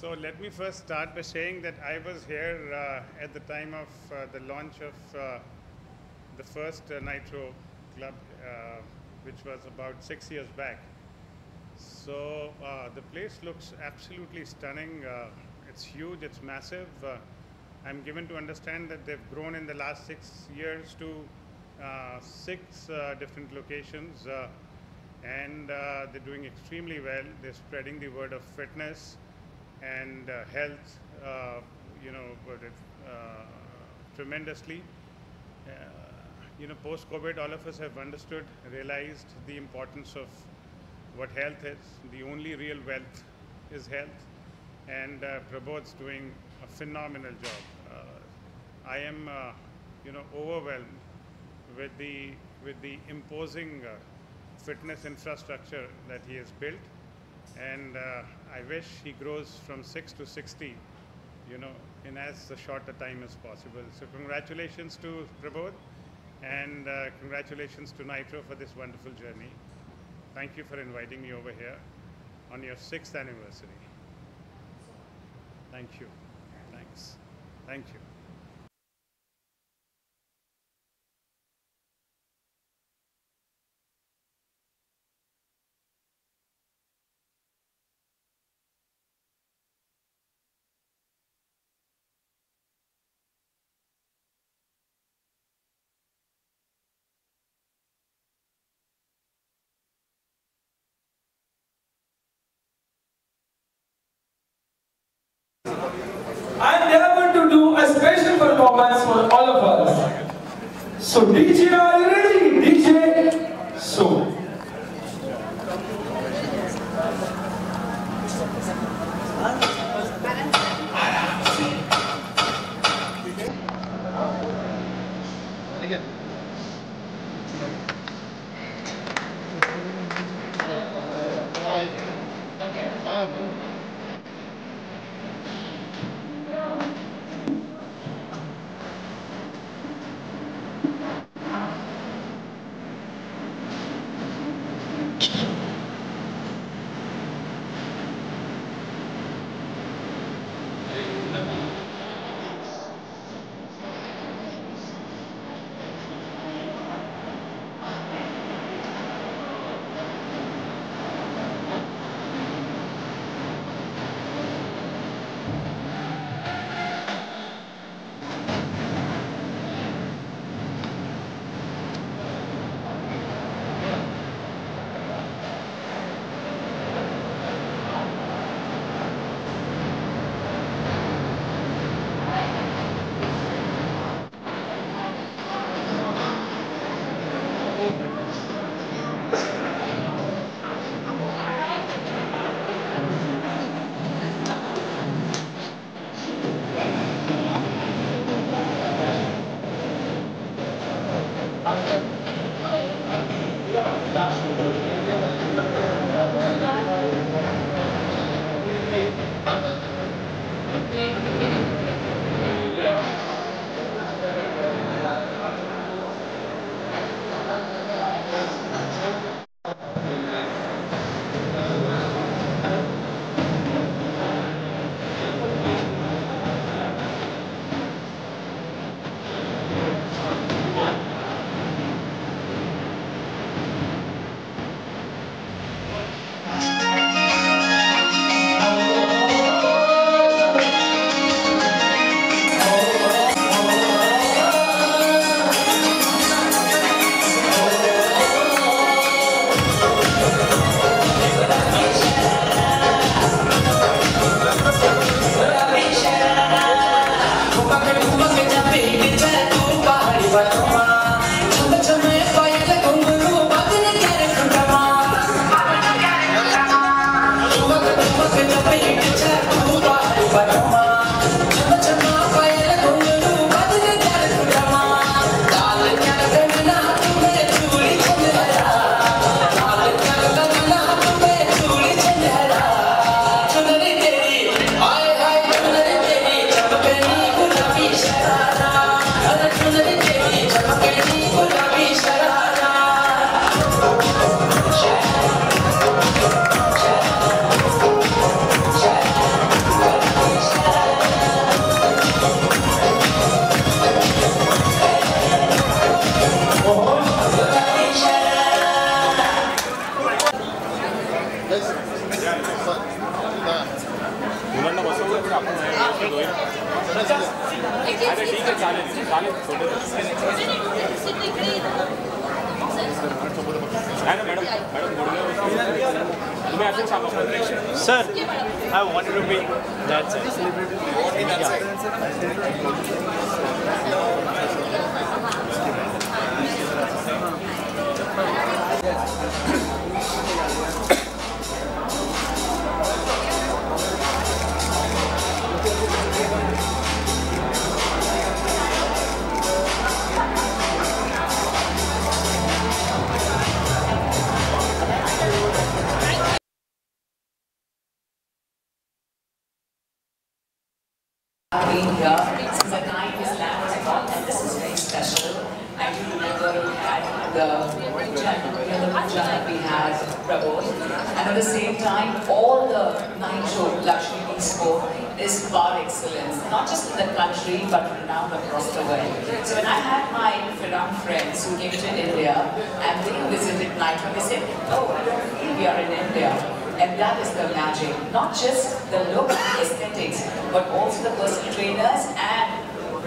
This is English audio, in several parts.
So let me first start by saying that I was here at the time of the launch of the first Nitro Club, which was about 6 years back. So the place looks absolutely stunning. It's huge, it's massive. I'm given to understand that they've grown in the last 6 years to six different locations, and they're doing extremely well. They're spreading the word of fitness and health, tremendously. Uh, Post-COVID, all of us have understood, realized the importance of what health is. The only real wealth is health, and Prabodh's doing a phenomenal job. I am, overwhelmed with the imposing fitness infrastructure that he has built, and I wish he grows from 6 to 60, in as short a time as possible. So congratulations to Prabodh, and congratulations to Nitro for this wonderful journey. Thank you for inviting me over here on your 6th anniversary. Thank you. Thanks. Thank you. And they are going to do a special performance for all of us. So DJ, are you ready? DJ, so. Sir, I wanted to be that side. Being here since the time this land was born, and this is very special. I do remember at the puja that we had, Prabhu, and at the same time, all the Nitro Lakshmi Expo is par excellence, not just in the country but renowned across the world. So when I had my Firam friends who came to India and they visited Nitro, they said, "Oh, I don't feel we are in India." And that is the magic, not just the look and aesthetics, but also the personal trainers and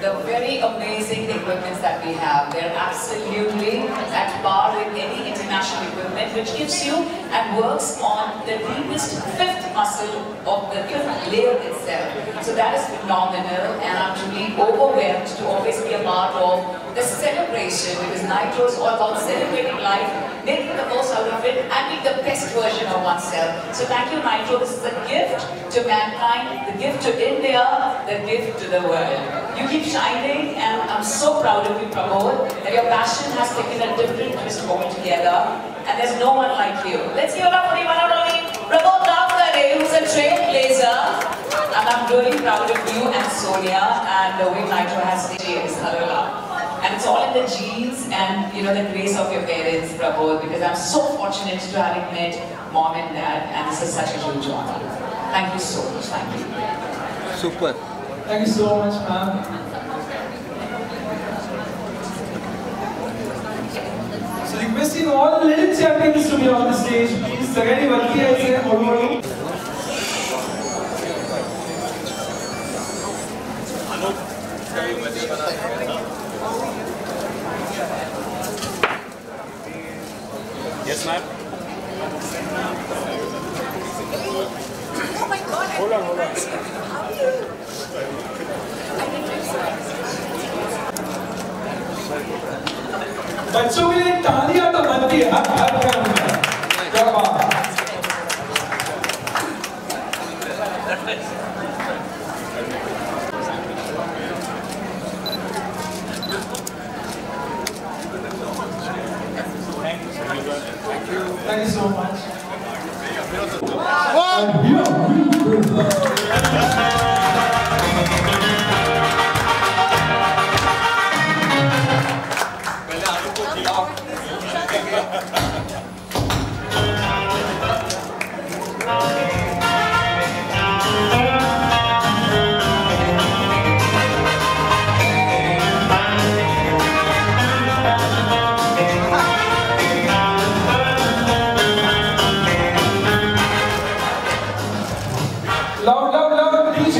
the very amazing equipments that we have. They're absolutely at par with any international equipment, which gives you and works on the deepest fifth muscle of the fifth layer itself. So that is phenomenal, and I'm truly overwhelmed to always be a part of the celebration, because Nitro is all about celebrating life, making the most out of it, and being the best version of oneself. So thank you, Nitro. This is a gift to mankind, the gift to India, the gift to the world. You keep shining, and I'm so proud of you, Pramod, that your passion has taken a different twist altogether, and there's no one like you. Let's give it up for the one and only Pramod Ravkare, who's a trailblazer, and I'm really proud of you and Sonia, and the way Nitro has stayed. And it's all in the genes and, you know, the grace of your parents, Prabhu, because I'm so fortunate to having met mom and dad, and this is such a huge honor. Thank you so much. Thank you. Super. Thank you so much, ma'am. So requesting all the little champions to be on the stage, please. Sagani Valki aise Olu. Yes, ma'am. Oh my God! Hold on. बच्चों के लिए तालियां तो बनती है हर घर में। क्या बात है? Thank you so much. Loud, DJ.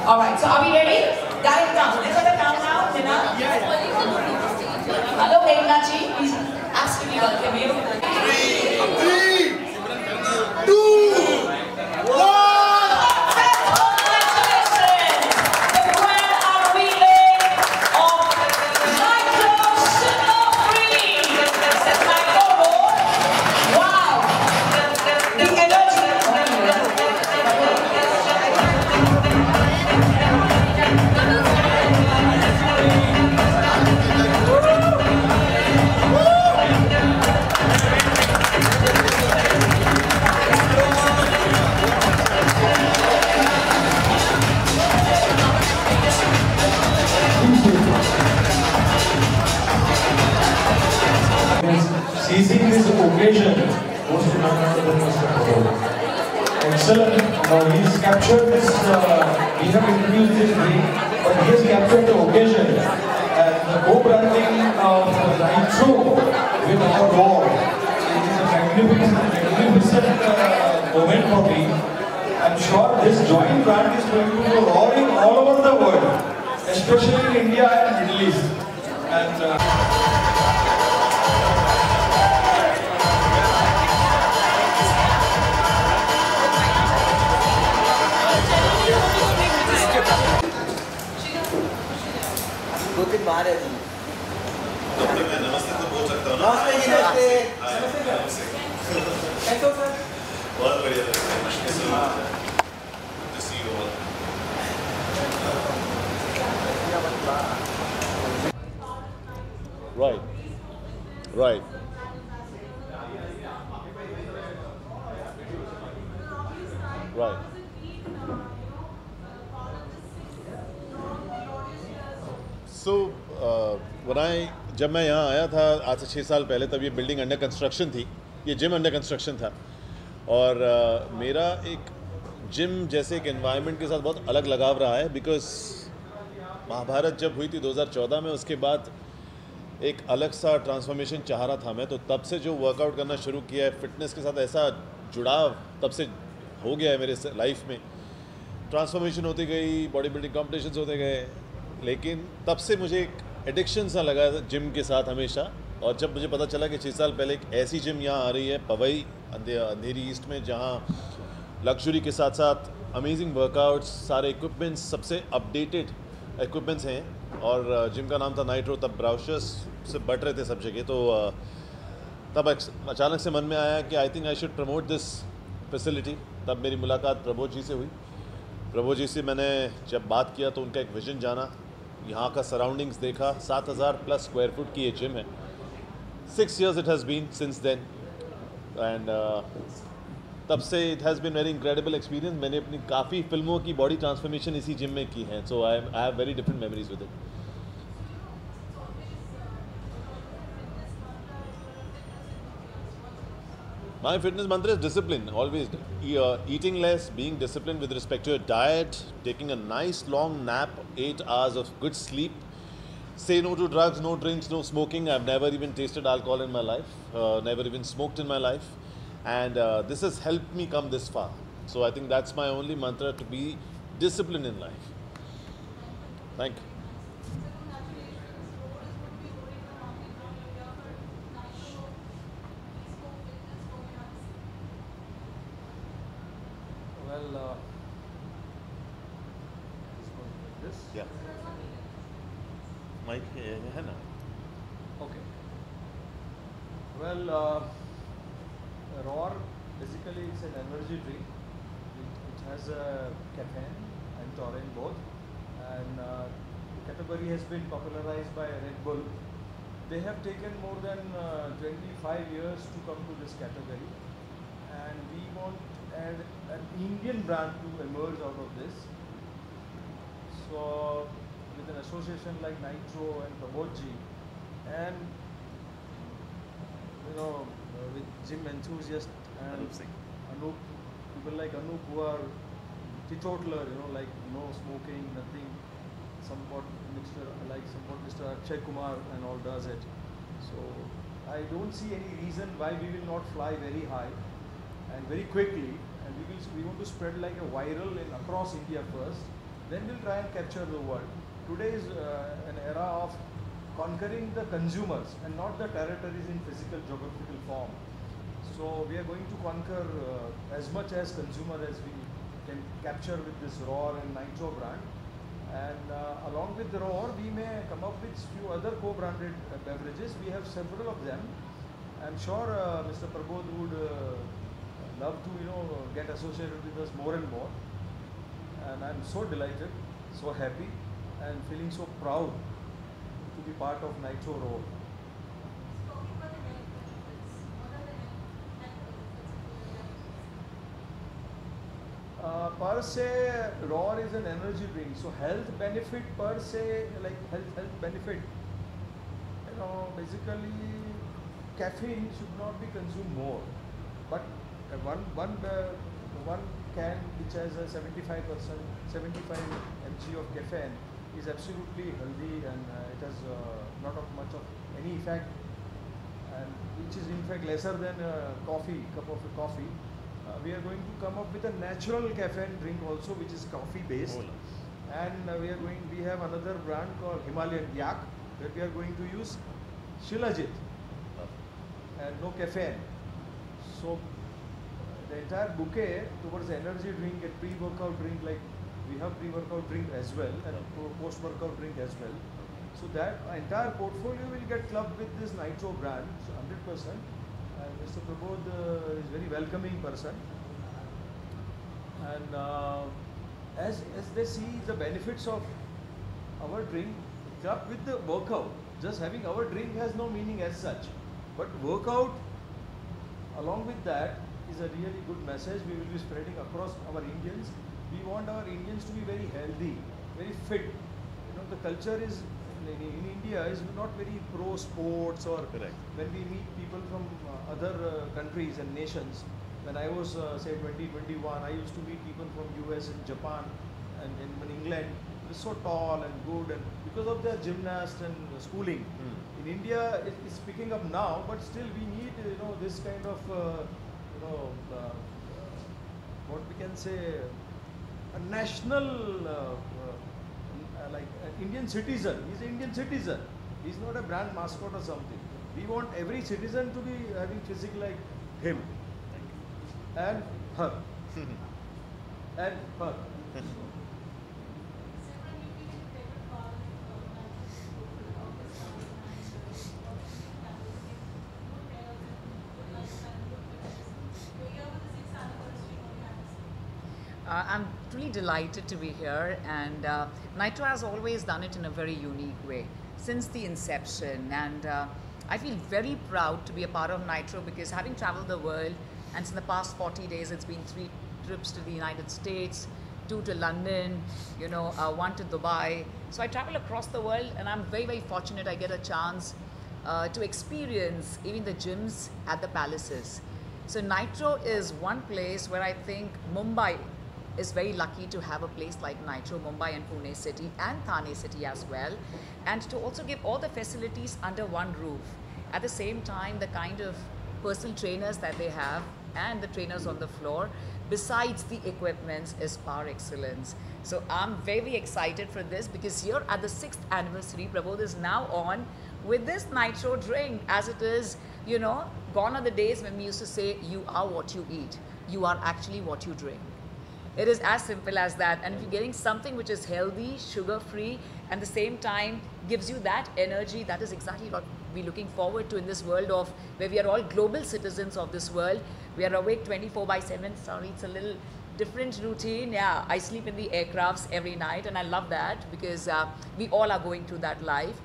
All right, so are we ready? Darren, come. Let's have a countdown, dinner. Hello, Meghna ji. Please absolutely welcome you. 3, 2, 1. Seizing this occasion, goes to none other than Mr. Prabhu. Excellent. He's captured this, we have introduced this ring, but he has captured the occasion. And the co-branding of Nitro with our Roar. It is a magnificent moment for me. I'm sure this joint brand is going to go roaring all over the world, especially in India and Middle East. And दो दिन बाहर है नमस्ते तो बोल सकता हूँ ना। नमस्ते कैसे हो सर? बहुत बढ़िया लग रहा है। See you all. Right. Right. Right. So, जब मैं यहाँ आया था आज से 6 साल पहले, तब ये बिल्डिंग अंडर कंस्ट्रक्शन थी, ये जिम अंडर कंस्ट्रक्शन था, और मेरा एक जिम जैसे एक एनवायरनमेंट के साथ बहुत अलग लगाव रहा है, बिकॉज महाभारत जब हुई थी 2014 में, उसके बाद एक अलग सा ट्रांसफॉर्मेशन चाह रहा था मैं, तो तब से जो वर्कआउट करना शुरू किया है, फिटनेस के साथ ऐसा जुड़ाव तब से हो गया है मेरे लाइफ में, ट्रांसफॉर्मेशन होती गई, बॉडी बिल्डिंग कॉम्पिटिशन्स होते गए, लेकिन तब से मुझे एक एडिक्शन सा लगा जिम के साथ हमेशा। और जब मुझे पता चला कि 6 साल पहले एक ऐसी जिम यहाँ आ रही है पवई अंधेरी ईस्ट में, जहाँ लग्जरी के साथ साथ अमेजिंग वर्कआउट्स, सारे इक्विपमेंट्स, सबसे अपडेटेड इक्विपमेंट्स हैं, और जिम का नाम था नाइट्रो, तब ब्राउशर्स से बट रहे थे सब जगह, तो तब अचानक से मन में आया कि I think I should promote this facility. तब मेरी मुलाकात प्रबोध जी से हुई। प्रबोध जी से मैंने जब बात किया तो उनका एक विज़न जाना, यहाँ का सराउंडिंग्स देखा, 7000+ स्क्वायर फुट की ये जिम है। 6 years it has been since then, and तब से it has been very incredible experience. मैंने अपनी काफ़ी फिल्मों की बॉडी ट्रांसफॉर्मेशन इसी जिम में की है, so I have very different memories with it. My fitness mantra is discipline, always. Eating less, being disciplined with respect to your diet, taking a nice long nap, 8 hours of good sleep. Say no to drugs, no drinks, no smoking. I've never even tasted alcohol in my life, never even smoked in my life. And this has helped me come this far. So I think that's my only mantra, to be disciplined in life. Thank you. Well, this? Yeah. Mike, है ना? Okay. Well, Roar, basically it's an energy drink. It has caffeine and taurine both. And the category has been popularized by Red Bull. They have taken more than 25 years to come to this category. And we want and an Indian brand to emerge out of this. So with an association like Nitro and Prabodhji, and with gym enthusiasts and Anup, people like Anup who are teetotaler, like no smoking, nothing, somewhat Mr. Akshay Kumar and all does it. So I don't see any reason why we will not fly very high and very quickly, and we want to spread like a viral across India first, then we'll try and capture the world. today is an era of conquering the consumers and not the territories in physical geographical form. So we are going to conquer as much as consumer as we can capture with this Roar and Nitro brand. And along with the Roar, we may come up with few other co-branded beverages. We have several of them. I'm sure Mr. Prabodh would love to, get associated with us more and more. And I'm so delighted, so happy, and feeling so proud to be part of Nitro Roar. Per se, Roar is an energy drink. So health benefit per se, like health benefit, basically caffeine should not be consumed more. But one can which has a 75 mg of caffeine is absolutely healthy, and it has not of much of any effect, and which is in fact lesser than a cup of coffee. We are going to come up with a natural caffeine drink also, which is coffee based, and we have another brand called Himalayan Yak, that we are going to use Shilajit and no caffeine. So the entire bouquet towards energy drink and pre-workout drink, like we have pre-workout drink as well and post-workout drink as well. So that entire portfolio will get clubbed with this Nitro brand, so 100%. And Mr. Prabodh is very welcoming person. And as they see the benefits of our drink clubbed with the workout, just having our drink has no meaning as such. But workout along with that is a really good message we will be spreading across our Indians. We want our Indians to be very healthy, very fit. The culture is in India is not very pro sports, or when we meet people from other countries and nations. When I was say 2021, I used to meet people from US and Japan and in England. It was so tall and good, and because of their gymnast and schooling. In India, it is picking up now, but still we need this kind of what we can say, a national like an Indian citizen. He's an Indian citizen. He's not a brand mascot or something. We want every citizen to be having physique like him and her and her. I'm truly delighted to be here, and Nitro has always done it in a very unique way since the inception, and I feel very proud to be a part of Nitro, because having traveled the world, and in the past 40 days it's been 3 trips to the United States, 2 to London, 1 to Dubai. So I travel across the world, and I'm very, very fortunate I get a chance to experience even the gyms at the palaces. So Nitro is one place where I think Mumbai is very lucky to have a place like Nitro, Mumbai and Pune city and Thane city as well, and to also give all the facilities under one roof. At the same time, the kind of personal trainers that they have and the trainers on the floor, besides the equipments, is par excellence. So I'm very excited for this, because here at the 6th anniversary, Prabodh is now on with this Nitro drink, as it is, gone are the days when we used to say, you are what you eat. You are actually what you drink. It is as simple as that. And if you're getting something which is healthy, sugar-free, and at the same time gives you that energy, that is exactly what we're looking forward to in this world of where we are all global citizens of this world. We are awake 24/7. Sorry, it's a little different routine. Yeah, I sleep in the aircrafts every night, and I love that, because we all are going through that life.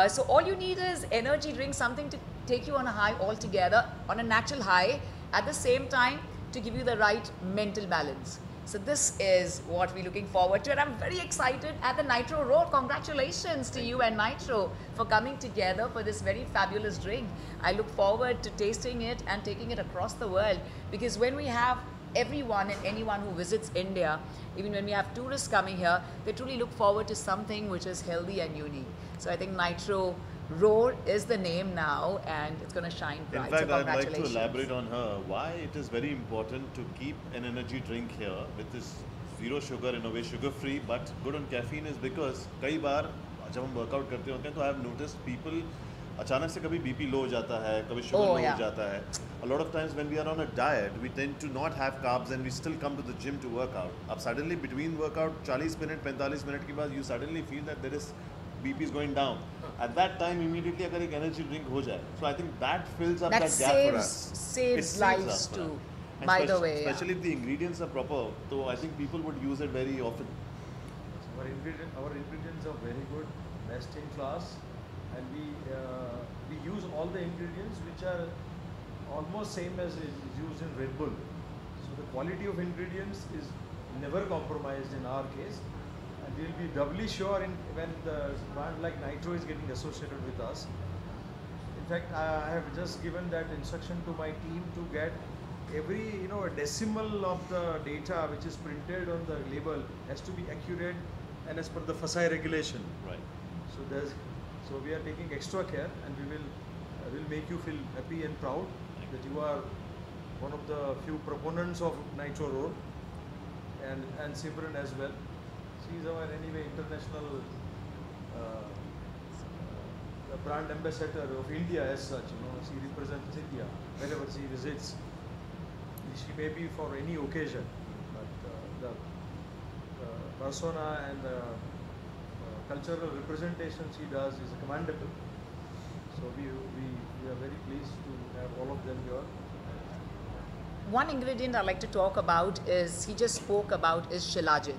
So all you need is energy drink, something to take you on a high altogether, on a natural high, at the same time to give you the right mental balance. So this is what we're looking forward to, and I'm very excited at the Nitro Roar. Congratulations to you and Nitro for coming together for this very fabulous drink. I look forward to tasting it and taking it across the world, because when we have everyone and anyone who visits India, even when we have tourists coming here, they truly look forward to something which is healthy and unique. So I think Nitro Roar is the name now, and it's going to shine bright. In fact, so I'd like to congratulations. elaborate on why it is very important to keep an energy drink here with this zero sugar in a way, sugar free, but good on caffeine is because कई बार जब हम workout करते होते हैं तो I have noticed people अचानक से कभी बीपी लो हो जाता है, कभी शुगर लो हो जाता है. A lot of times when we are on a diet, we tend to not have carbs and we still come to the gym to work out. अब suddenly between workout 40 minute 45 minute के बाद you suddenly feel that there is BP is going down. At that time immediately अगर एक energy drink हो जाए, so I think that fills up that gap for us. Saves lives us, too. And By the way, especially if the ingredients are proper, so I think people would use it very often. Our ingredients are very good, best in class, and we use all the ingredients which are almost same as is used in Red Bull. So the quality of ingredients is never compromised in our case, and we'll be doubly sure when the brand like Nitro is getting associated with us. In fact, I have just given that instruction to my team to get every a decimal of the data which is printed on the label has to be accurate and as per the FSSAI regulation. Right. So we are taking extra care, and we will make you feel happy and proud that you are one of the few proponents of Nitro Roll, and Simran as well. She is our anyway international brand ambassador of India as such. She represents India wherever she visits. She may be for any occasion, but the persona and the cultural representation she does is commendable. So we are very pleased to have all of them here. one ingredient I'd like to talk about is, he just spoke about, is Shilajit.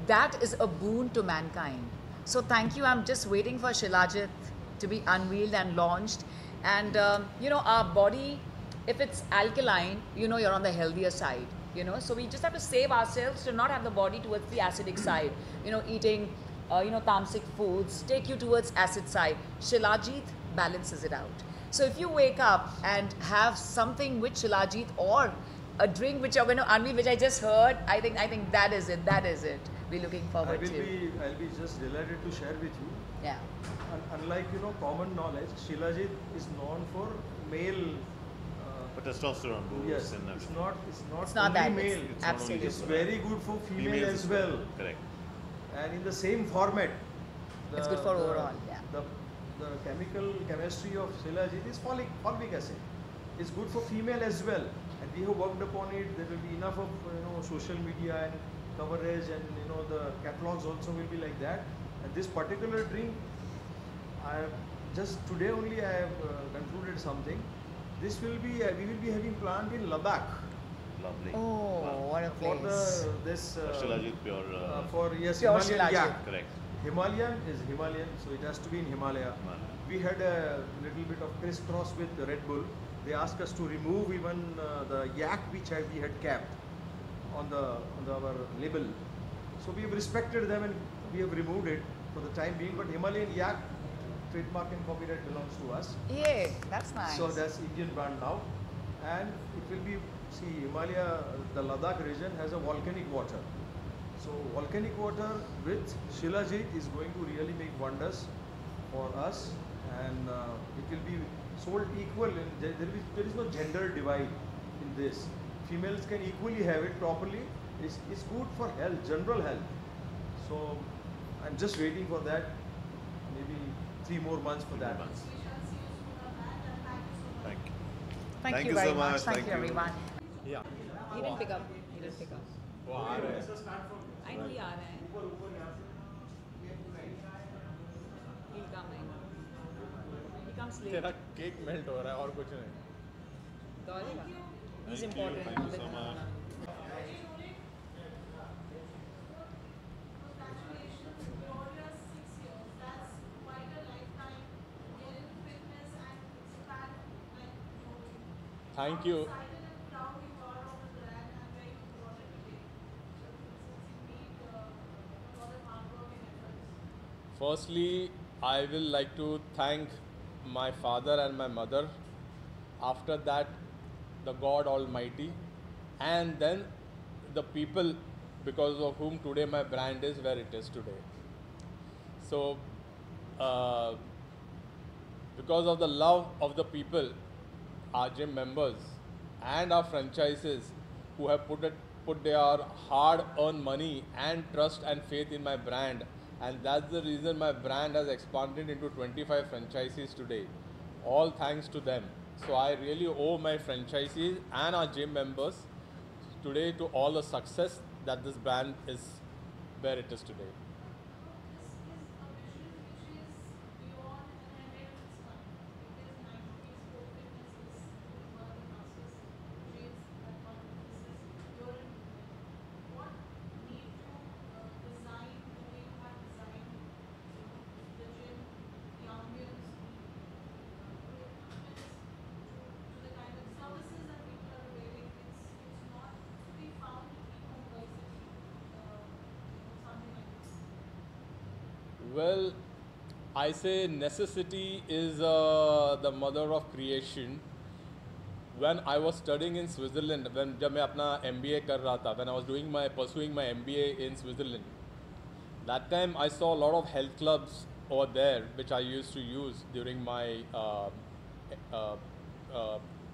That is a boon to mankind. So thank you. I'm just waiting for Shilajit to be unveiled and launched. And our body, if it's alkaline, you're on the healthier side. So we just have to save ourselves to not have the body towards the acidic side. Eating tamasic foods take you towards acid side. Shilajit balances it out. So if you wake up and have something with Shilajit, or a drink which you're going to unveil, which I just heard, I think that is it. That is it. We're looking forward to. I'll be just delighted to share with you. Yeah. Unlike common knowledge, Shilajit is known for male. For testosterone boost. Yes, And it's everything. not It's not only that. male. It's absolutely. It's very good for female Females as well. Correct. And in the same format. It's good for overall, yeah. The chemistry of Shilajit is folic acid. It's good for female as well. And we have worked upon it. There will be enough of social media and coverage, and the catalogs also will be like that. And this particular drink, just today only I have concluded something. This will be we will be having plant in Ladakh Lovely. Oh, what a for place. Shilajit pure. for yes, Pure Himalayan Shilajit. yak. Correct. Himalayan is Himalayan, so it has to be in Himalaya. Himalaya. We had a little bit of crisscross with Red Bull. They asked us to remove even the yak which we had capped on our label. So we have respected them and we have removed it for the time being. But Himalayan yak trademark and copyright belongs to us. Yeah, that's nice. So that's Indian brand now, and it will be, Himalaya, the Ladakh region has a volcanic water. So volcanic water with Shilajit is going to really make wonders for us, and it will be sold equal. There is no gender divide in this. Females can equally have it properly. It's good for health, general health. So I'm just waiting for that. Maybe 3 more months for that. Thank you. Thank you you very so much. Thank Thank you, you. everyone. Yeah. He didn't pick up. He didn't pick up. वो आ रहे हैं I think he आ रहे हैं. He'll come in. He comes late. तेरा cake melt हो रहा है और कुछ नहीं दौड़ेगा. He's Thank you. important. Thank you so much. Thank you Firstly, I will like to thank my father and my mother. After that, the God Almighty, and then the people because of whom today my brand is where it is today. So, because of the love of the people, our gym members and our franchises who have put put their hard-earned money and trust and faith in my brand, and that's the reason my brand has expanded into 25 franchises today. All thanks to them. So I really owe my franchisees and our gym members today to all the success that this brand is where it is today. Well, I say necessity is the mother of creation. When I was studying in Switzerland, जब मैं अपना MBA कर रहा था, when I was pursuing my MBA in Switzerland, that time I saw a lot of health clubs over there, which I used to use during my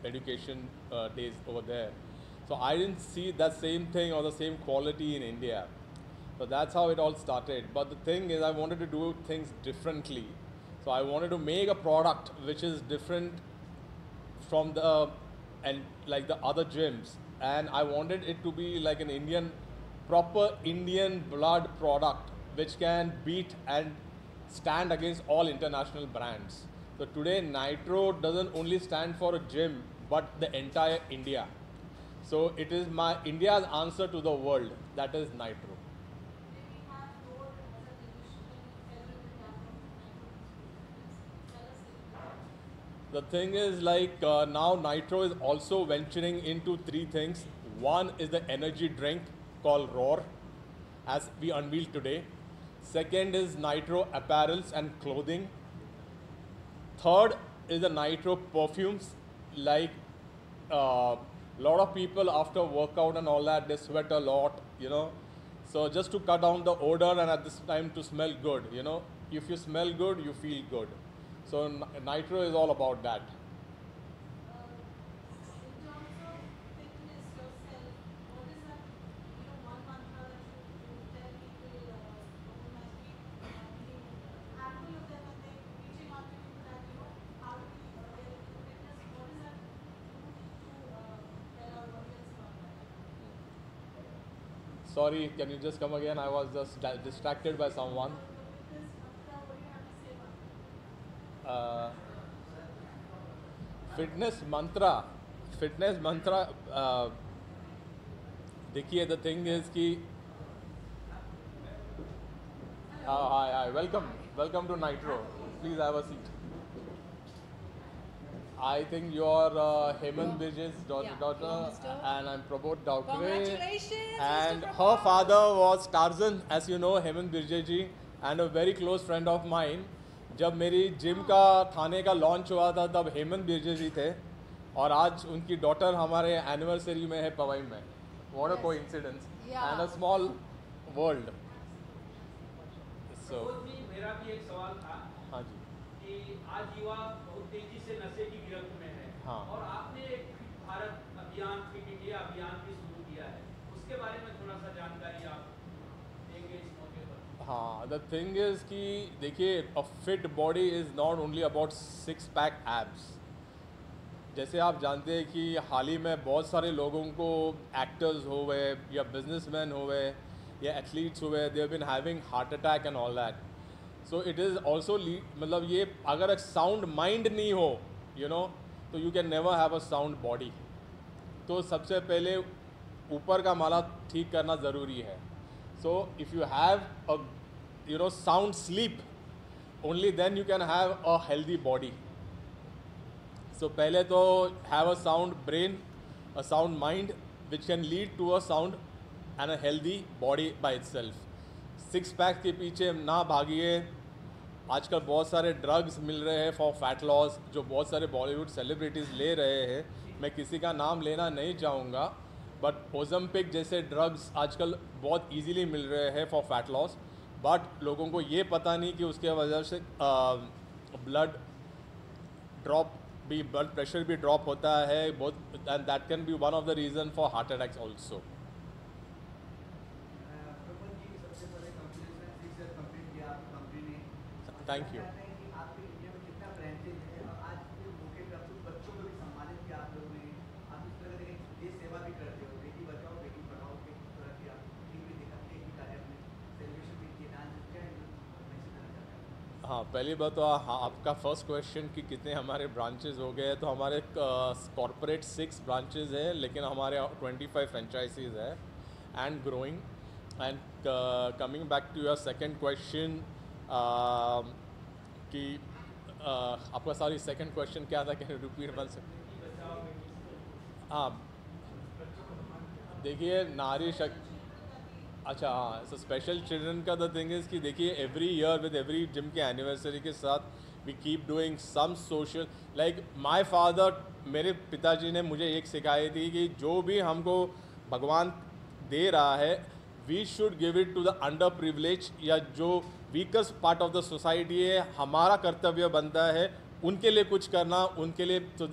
education days over there. So I didn't see that same thing or the same quality in India. So that's how it all started. But the thing is, I wanted to do things differently. So I wanted to make a product which is different from the like the other gyms, and I wanted it to be like an proper Indian blood product which can beat and stand against all international brands. So today Nitro doesn't only stand for a gym but the entire India. So it is my India's answer to the world, that is Nitro. The thing is, like now Nitro is also venturing into 3 things. One is the energy drink called Roar, as we unveiled today. Second is Nitro apparels and clothing. Third is the Nitro perfumes. Like lot of people after workout and all that, they sweat a lot, you know. So just to cut down the odor and at this time to smell good, you know. If you smell good, you feel good. So Nitro is all about that. Sorry, can you just come again? I was just distracted by someone. Fitness mantra. देखिए, the thing is कि hi, welcome to Nitro. Please have a seat. I think you're Hemant Birje's daughter, and I'm Prabodh Dowkre. Congratulations, And Mr. her Prabodh. father was Tarzan, as you know, Hemant Birje ji, and a very close friend of mine. जब मेरी gym का थाने का launch हुआ था तब हेमंत बिरजे जी थे, और आज उनकी डॉटर हमारे एनिवर्सरी में है पवई में. What a coincidence and a small world. So मेरा भी एक सवाल था. हाँ जी. कि आज युवा बहुत तेजी से नशे की गिरफ्त में है. हाँ. और आपने एक फिट भारत अभियान, फिट इंडिया अभियान भी शुरू किया है. उसके बारे में थोड़ा सा जानकारी आप देंगे इस मौके पर? हाँ, the thing is कि देखिए, a fit body is not only about 6-pack abs. जैसे आप जानते हैं कि हाल ही में बहुत सारे लोगों को, एक्टर्स हो गए या बिजनेसमैन हो गए या एथलीट्स हो गए, they have been having heart attack and all that. So it is also मतलब ये अगर एक साउंड माइंड नहीं हो, यू नो, तो you can never have a sound body. तो सबसे पहले ऊपर का माला ठीक करना ज़रूरी है. So if you have a you know sound sleep, only then you can have a healthy body. So पहले तो have a sound brain, a sound mind, which can lead to a sound and a healthy body by itself. 6-pack के पीछे ना भागिए. आजकल बहुत सारे drugs मिल रहे हैं फॉर फैट लॉस, जो बहुत सारे बॉलीवुड सेलिब्रिटीज़ ले रहे हैं. मैं किसी का नाम लेना नहीं चाहूँगा, बट ओजम्पिक जैसे ड्रग्स आजकल बहुत इजीली मिल रहे हैं फॉर फैट लॉस. बट लोगों को ये पता नहीं कि उसके वजह से ब्लड प्रेशर भी ड्रॉप होता है बहुत, and that can be one of the reason for heart attacks also. Thank you. आपके इंडिया में कितना ब्रांचेज है और आज के मौके पे आप कुछ बच्चों को भी सम्मानित किया आप लोगों ने, आप इस तरह से देश सेवा भी करते हो, बेटी बचाओ बेटी पढ़ाओ के तरह की आप टीम भी दिखाते हैं, कार्यक्रम में सेलिब्रेशन भी किए, डांस क्या मैसेज देना चाहते हैं? हाँ, पहली बात तो आपका फर्स्ट क्वेश्चन कि कितने हमारे ब्रांचेज हो गए, तो हमारे कॉरपोरेट 6 ब्रांचेज है, लेकिन हमारे 25 फ्रेंचाइजीज है and growing. And coming back to your second question कि आपका सॉरी सेकंड क्वेश्चन क्या था, कैन यू रिपीट वन से? हाँ, देखिए नारी शक्ति, अच्छा हाँ, सो स्पेशल चिल्ड्रन का द थिंग इज़ कि देखिए every year with every gym के एनिवर्सरी के साथ we keep doing some social, like my father, मेरे पिताजी ने मुझे एक सिखाई थी कि जो भी हमको भगवान दे रहा है we should give it to the under privilege या जो weakest part of the society है. हमारा कर्तव्य बनता है उनके लिए कुछ करना, उनके लिए. तो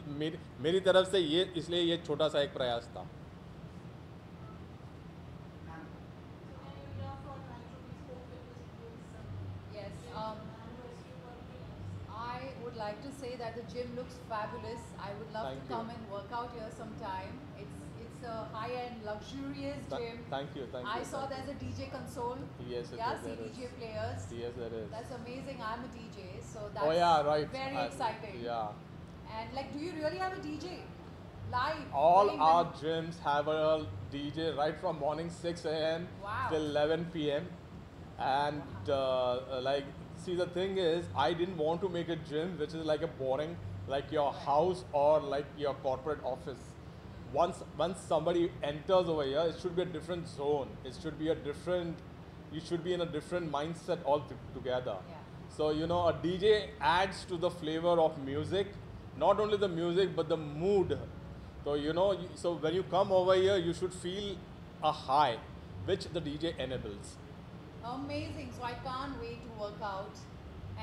मेरी तरफ से ये, इसलिए ये छोटा सा एक प्रयास था. Yes, I would like to say that the gym looks fabulous. I would love Thank to you. come and work out here sometime. It's a high-end, luxurious gym. Thank you. I saw there's a DJ console. Yes, Yeah, there is. DJ players. Yes, there is. That's amazing. I'm a DJ, so that's Oh yeah, right. very exciting. Yeah. And like, do you really have a DJ live? All playing our the- gyms have a DJ right from morning 6 a.m. Wow. till 11 p.m. And like, see, the thing is, I didn't want to make a gym which is like a boring, like your house or like your corporate office. Once somebody enters over here, it should be a different zone. It should be a different. You should be in a different mindset altogether. Yeah. So you know, a DJ adds to the flavor of music. Not only the music, but the mood. So you know, so when you come over here, you should feel a high, which the DJ enables. Amazing. So I can't wait to work out.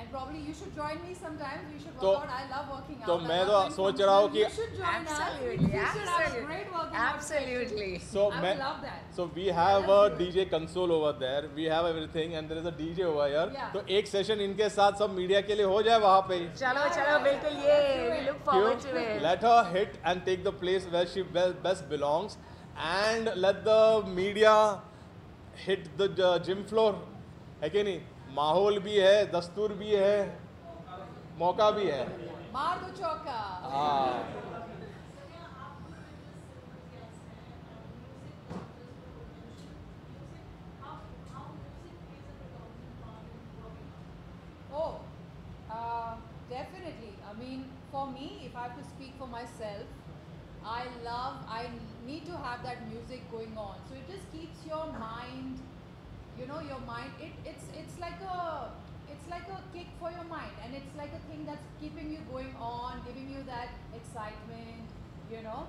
And probably you should join me sometimes. We should work तो- out. I love working out. तो I मैं love तो doing सोच रहा हूँ functions. कि- you should join us. Absolutely, We should have a great working out Absolutely. session. So I would love that. So we have a Let's do it. DJ console over there. We have everything, and there is a DJ over here. Yeah. तो एक session इनके साथ सब media के लिए हो जाए वहाँ पे ही. चलो चलो बिल्कुल ये we look forward to it. Let her hit and take the place where she best belongs, and let the media hit the gym floor. है कि नहीं? माहौल भी है, दस्तूर भी है, मौका भी है. मार दो चौका. हाँ. Oh, definitely. I mean, for me, if I have to speak for myself, I need to have that music going on. So it just keeps your mind, you know, your mind. It's like a kick for your mind, and it's like a thing that's keeping you going on, giving you that excitement, you know.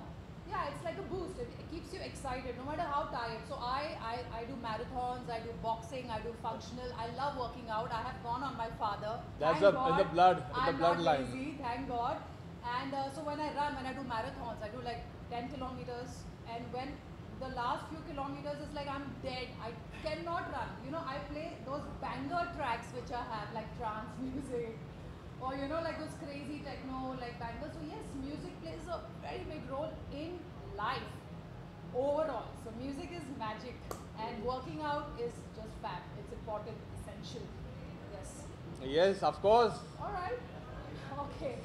Yeah, it's like a boost. It keeps you excited no matter how tired. So I do marathons, I do boxing, I do functional. I love working out. I have gone on my father. That's Thank in the God. blood, in I'm the not bloodline. lazy, thank God. And so when I run, when I do marathons, I do like 10 kilometers. And when the last few kilometers is like I'm dead, I cannot run. You know, I play those banger tracks which I have, like trance music, or you know, like those crazy techno, like bangers. So yes, music plays a very big role in life overall. So music is magic, and working out is just fab. It's important, essential. Yes. Yes, of course. All right. Okay.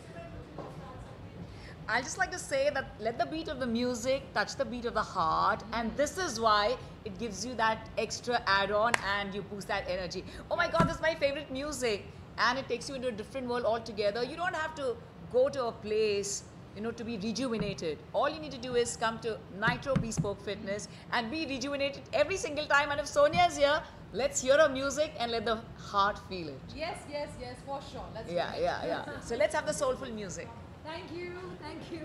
I'd just like to say that let the beat of the music touch the beat of the heart, and this is why it gives you that extra add-on and you boost that energy. Oh my God, this is my favorite music, and it takes you into a different world altogether. You don't have to go to a place, you know, to be rejuvenated. All you need to do is come to Nitro Bespoke Fitness and be rejuvenated every single time. And if Sonia is here, let's hear her music and let the heart feel it. Yes, yes, yes, for sure. Let's do Yeah, it. yeah. So let's have the soulful music. Thank you. Thank you.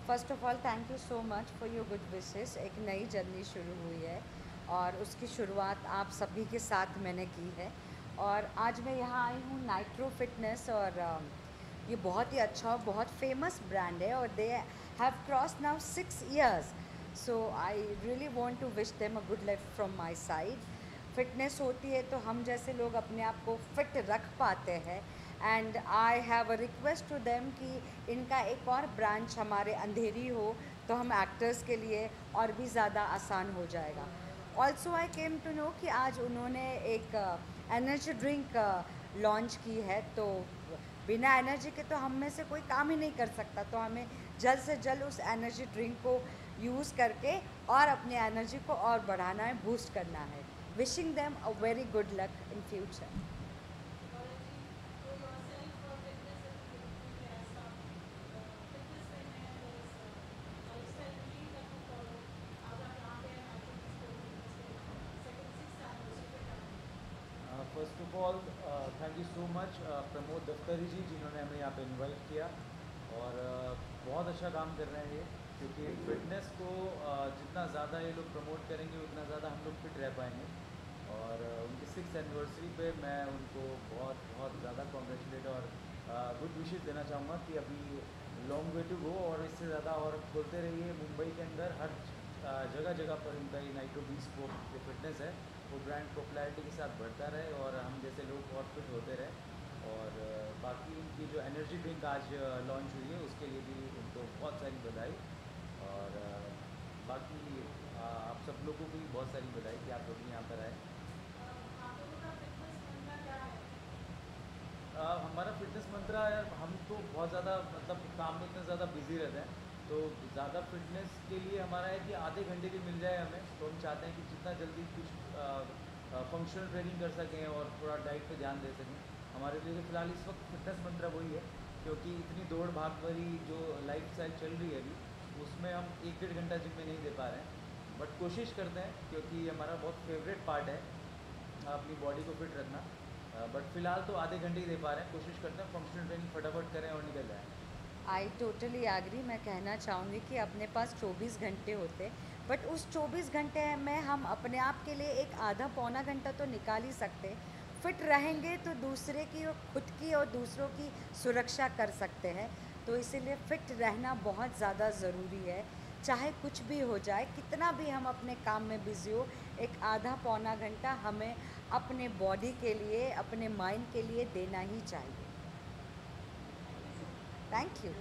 First of all thank you so much for your good wishes. एक नई journey शुरू हुई है और उसकी शुरुआत आप सभी के साथ मैंने की है। और आज मैं यहाँ आई हूँ नाइट्रो फिटनेस, और ये बहुत ही अच्छा और बहुत फेमस ब्रांड है, और they have cross now 6 years। So I really want to wish them a good life from my side. Fitness होती है तो हम जैसे लोग अपने आप को फिट रख पाते हैं, and I have a request to them कि इनका एक और ब्रांच हमारे अंधेरी हो तो हम एक्टर्स के लिए और भी ज़्यादा आसान हो जाएगा। Also I came to know कि आज उन्होंने एक एनर्जी ड्रिंक लॉन्च की है, तो बिना एनर्जी के तो हम में से कोई काम ही नहीं कर सकता, तो हमें जल्द से जल्द उस एनर्जी ड्रिंक को यूज़ करके और अपनी एनर्जी को और बढ़ाना है, बूस्ट करना है। Wishing them a very good luck in future. First of all thank you so much Pramod दफ्तरी जी, जिन्होंने हमें यहाँ पे इन्वाइट किया, और बहुत अच्छा काम कर रहे हैं ये, क्योंकि फिटनेस को जितना ज़्यादा ये लोग प्रमोट करेंगे उतना ज़्यादा हम लोग फिट रह पाएंगे। और उनकी 6th एनिवर्सरी पे मैं उनको बहुत बहुत ज़्यादा कॉन्ग्रेचुलेट और गुड विशेस देना चाहूँगा कि अभी लॉन्ग वे टू गो, और इससे ज़्यादा और खोलते रहिए। मुंबई के अंदर हर जगह जगह पर इनका ये नाइट्रो बीस्पोक जो फिटनेस है वो ब्रांड पॉपुलैरिटी के साथ बढ़ता रहे, और हम जैसे लोग और फिट होते रहे। और बाकी इनकी जो एनर्जी ड्रिंक आज लॉन्च हुई है उसके लिए भी उनको बहुत सारी बधाई, और बाकी आप सब लोगों को भी बहुत सारी बधाई कि आप लोग यहाँ पर आए। हमारा फिटनेस मंत्र यार, हम तो बहुत ज़्यादा मतलब काम में इतना ज़्यादा बिजी रहते हैं, तो ज़्यादा फिटनेस के लिए हमारा है कि आधे घंटे भी मिल जाए हमें, तो हम चाहते हैं कि जितना जल्दी कुछ फंक्शनल ट्रेनिंग कर सकें और थोड़ा डाइट पे ध्यान दे सकें। हमारे लिए फ़िलहाल इस वक्त फिटनेस मंत्र वही है, क्योंकि इतनी दौड़ भाग भरी जो लाइफ स्टाइल चल रही है अभी, उसमें हम 1-1.5 घंटा जिम में नहीं दे पा रहे हैं, बट कोशिश करते हैं, क्योंकि हमारा बहुत फेवरेट पार्ट है अपनी बॉडी को फिट रखना। बट फ़िलहाल तो आधे घंटे ही दे पा रहे हैं, कोशिश करते हैं फंक्शनल ट्रेनिंग फटाफट करें और निकल जाएँ। I totally agree. मैं कहना चाहूँगी कि अपने पास 24 घंटे होते, बट उस 24 घंटे में हम अपने आप के लिए एक आधा पौना घंटा तो निकाल ही सकते। फिट रहेंगे तो दूसरे की और खुद की और दूसरों की सुरक्षा कर सकते हैं, तो इसीलिए फ़िट रहना बहुत ज़्यादा ज़रूरी है। चाहे कुछ भी हो जाए, कितना भी हम अपने काम में बिज़ी हो, एक आधा पौना घंटा हमें अपने बॉडी के लिए, अपने माइंड के लिए देना ही चाहिए। Thank you.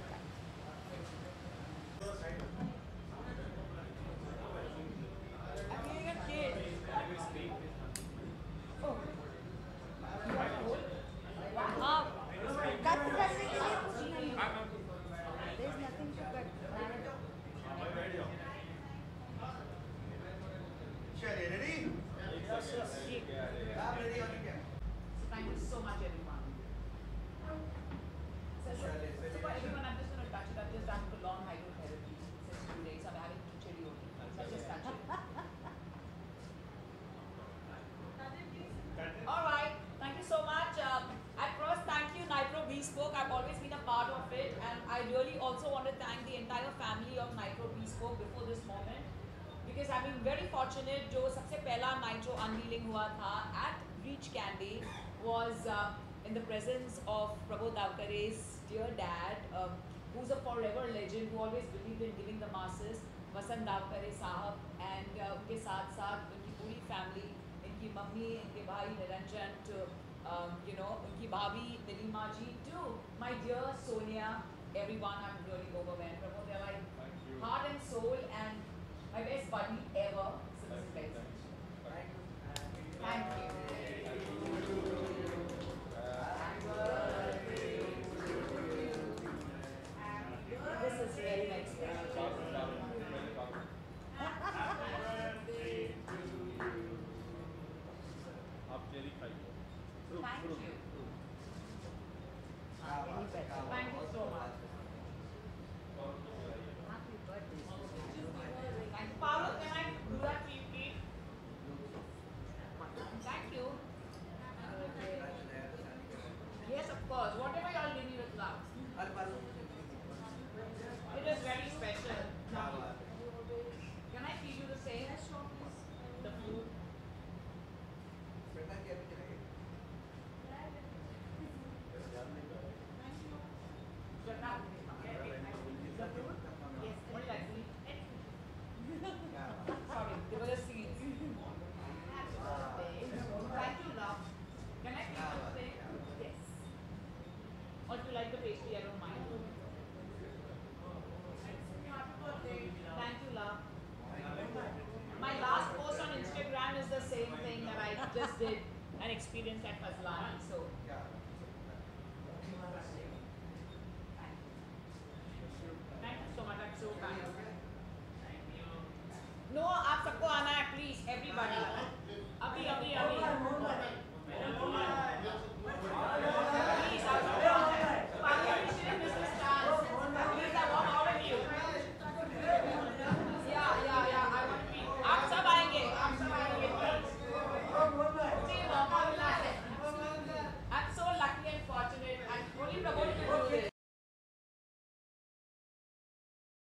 Thank you so much, everyone. So for everyone, I'm just going to touch it. I've just done a long hydrotherapy since 2 days. I'm having khichdi roti. So I'll just touch it. All right. Thank you so much. At first, thank you, Nitro Bespoke. I've always been a part of it, and I really also want to thank the entire family of Nitro Bespoke before this moment, because I've been very fortunate. जो सबसे पहला Nitro unveiling हुआ था at Reach Candy was in the presence of Prabhu Davkare's dear dad, who's a forever legend, who always believed in giving the masses, Vasant Davkare Sahab, and उनके साथ साथ उनकी पूरी family, इनकी मम्मी, इनके भाई निरंजन, to उनकी भाभी नीलिमा जी, to my dear Sonia, everyone. I'm really overwhelmed. Prabhu, they're like heart and soul and my best buddy ever. So this is very special. Thank you. This is very nice. आप cherry खाइए। Thank you. Thank you so much. Happy birthday. Thank you. Paolo, can I did an experience at Fazlani. So